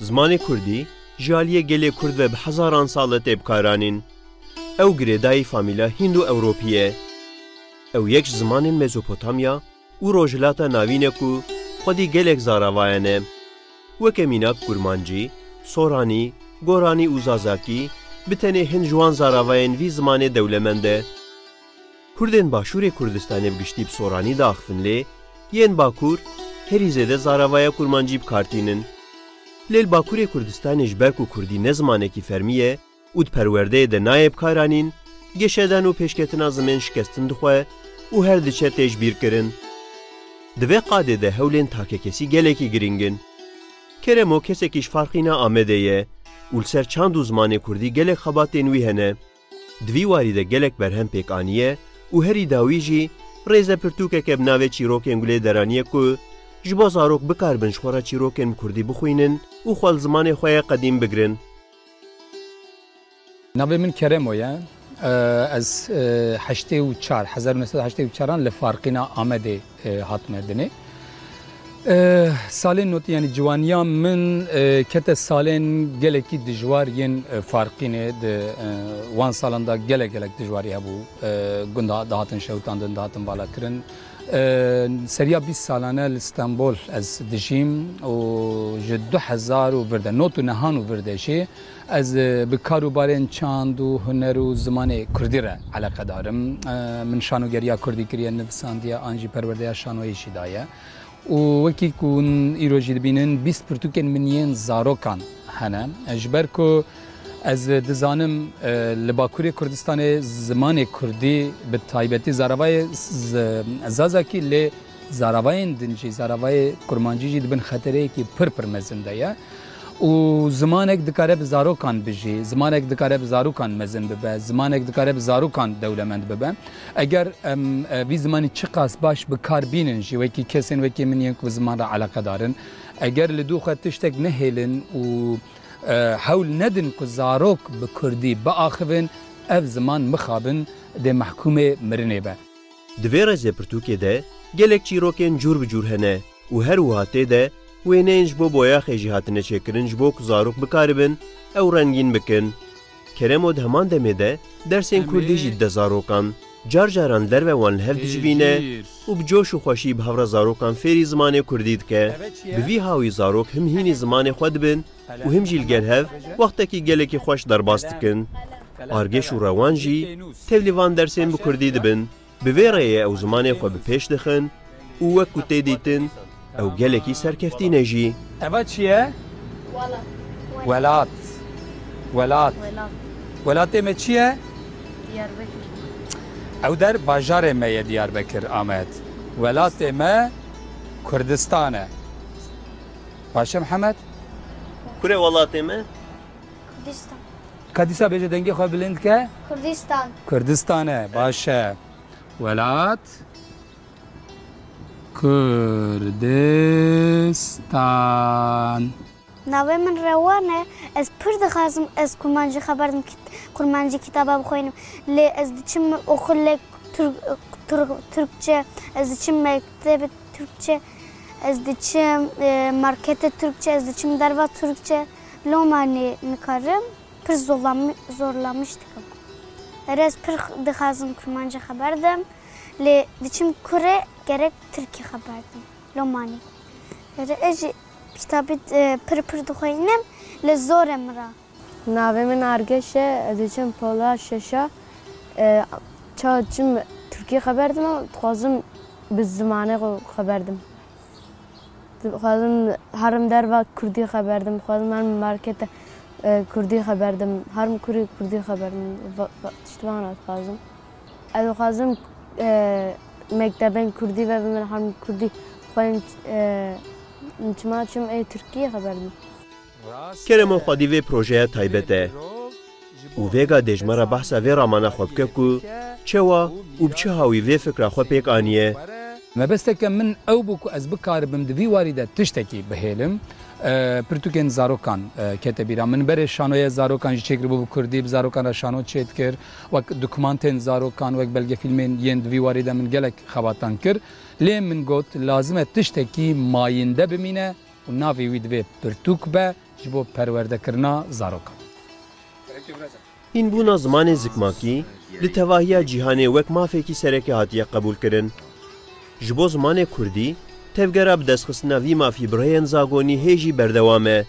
زمانی کردی جالیه گلی کرد و به هزاران سال تبکارانین. او گریدای فامیلا هندو اوروپیه. او یک زمان مزوپوتامیا و روجلاتا ناوینه کو خودی گلک زاراوایانه. وکمینا کرمانجی، سورانی، گورانی و زازاکی بتنه هند جوان زاراواین وی زمان دولمنده. کردن باشور کردستان بگشتی بسورانی داخفن لی ین باکور هری زده زاراوaya کرمانجی بکارتینن. لیل باکور کردستان جبرک و کردی نزمانه کی فرمیه او پرورده ده نایب کارانین گشدن و پیشکتنا زمین شکستن دخواه و هر دچه تجبیر کرن. دوی قاده ده هولین تاکه کسی گله کی گرینگن. کرمو کسی کش فرقینا آمده یه و سر چند زمان کردی گله خباتین وی هنه. دوی وارده گلک برهم پیک آنیه و هری داویجی ریزه پرتوکه که بناوه چیروکن گله درانیه که جبا زاروک بکار بنشخورا چیروکن کردی بخوینن و خوال زمان خواه قدیم بگرن. ناوی من کرمویه از 1984 لفارقینا آمده حاتمه دنه. سالین نوتی یعنی جوانیا من کت سالین گلکی دجوار ین فارقینه ده وان سالان دا گلک دجواری هبو گنده دهاتن شوتاندن دهاتن بالا کرن سریا 20 سالانه لإستانبول از دجیم و جد 2000 و ورده نوتو نهان و ورده شی از بکارو بارین چاند و هنر و زمان کردی را علاقه دارم من شانوگریا کردی کریه نفساندیا آنجی پرورده شانوی شدایه و وکی کن ایروجی دبینن 20 پرتوکن منین زاروکان هنه اجبر کو از دزانم لباکوری کردستان زمان کردی به تایبتی زاروای زازاکی ل زاروای دنجی زاروای کرمانجی دبن خطره کی پر مزنده یا و زمانک دکاره به زاروکان بجی زمانک دکاره به زاروکان مزن ببه زمانک دکاره به زاروکان دولمند ببه اگر وی زمانی چقاس باش بکار بینن جی وکی کسین وکی من یک زمان را علاقه دارن اگر لدو خود تشتک نهیلن و حول ندن که زاروک بکردی بآخوین اف زمان مخابن ده محکوم مرنه به دوی رزه پرتوکه ده گلک چیروکن جور بجور هنه و هر وحاته ده ویننج بو بویا خیجی هاتنه چکرنج بو که زاروک بکاربن او رنگین بکن کرمو ده همان دمه ده درسین کردی جده زاروکان جار جاران در و وان هف دجوینه و بجوش و خوشی به هفر زاروکان فیری زمان کردید که بوی هاوی زاروک هم هینی زمان خود بن و هم جیل گل هف وقتا که گلکی خوش در باست کن آرگش و روان جی تولیوان درسین بکردید بن بوی رایه او زمان خود بپیش دخن و وکو تیدیتن او گلکی سرکفتی نجی اوه چیه؟ ولات ما چیه؟ دیاربکر او در باجار ما دیاربکر آمد ولات ما کردستانه باشه محمد؟ کره ولات ما؟ کردستان کدیسا بیجه دنگی خواه بلند که؟ کردستانه باشه ولات کردستان ناوی من روانه از پر دخوازم از کرمانجی خبردم کرمانجی کتابا بخوینم لی از دچم اخل ترکچه از دچم مکتب ترکچه از دچم مارکت ترکچه از دچم دروا ترکچه لومانی نکارم پر zorlamıştık. از پر دخوازم کرمانجی خبردم لی دچم کره gerek Türkiye خبردم لومانی اجی کتابی پر دخوینم لزورم را ناوی من ارگشه ازیچم پولا ششا چاچم ترکیه خبردم و خوازم به زمانه خبردم خوازم هرم در و کردی خبردم خوازم من مارکت کردی خبردم هرم کردی خبردم تشتوانات خوازم از خوازم مکتبین کردی و من هرم کردی خواهیم نچماچم ترکیه خبردم کرمو خودی و پروژه تایبته و ویگا دجمرا بحثا وی رامانا خوب که چوا و بچه هاوی وی فکر خوب پیک آنیه ما بس که من او بکو از بکاربم دوی واریده تشتکی بهیلم پرتوکن زاروکان کتبیرا من بره شانوی زاروکان چکر بو کردی زاروکان را شانو چیت کر و دکمانتن زاروکان و بلگه فیلمین ین دوی واریده من گلک خواتان کر لی من گوت لازمه تشتکی ماینده بمینه و ناوی وی دوی پرتوک به ji bo perwerdekirina zarokan. Hînbûna zimanê zikmakî li tevahiya cîhanê wek mafekî serekê hatiye qebûlkirin. Ji bo zimanê Kurdî, tevgera bi destxistina vî mafî birayên zagonî hêjî berdewam e.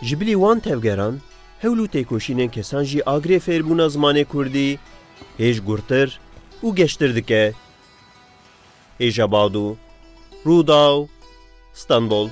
Ji bilî wan tevgeran, hewl û têkoşînên kesan jî agrê fêrbûna zimanê Kurdî hêj gurtir û geştir dike. Hêja Badu, Rûdaw, Stenbol.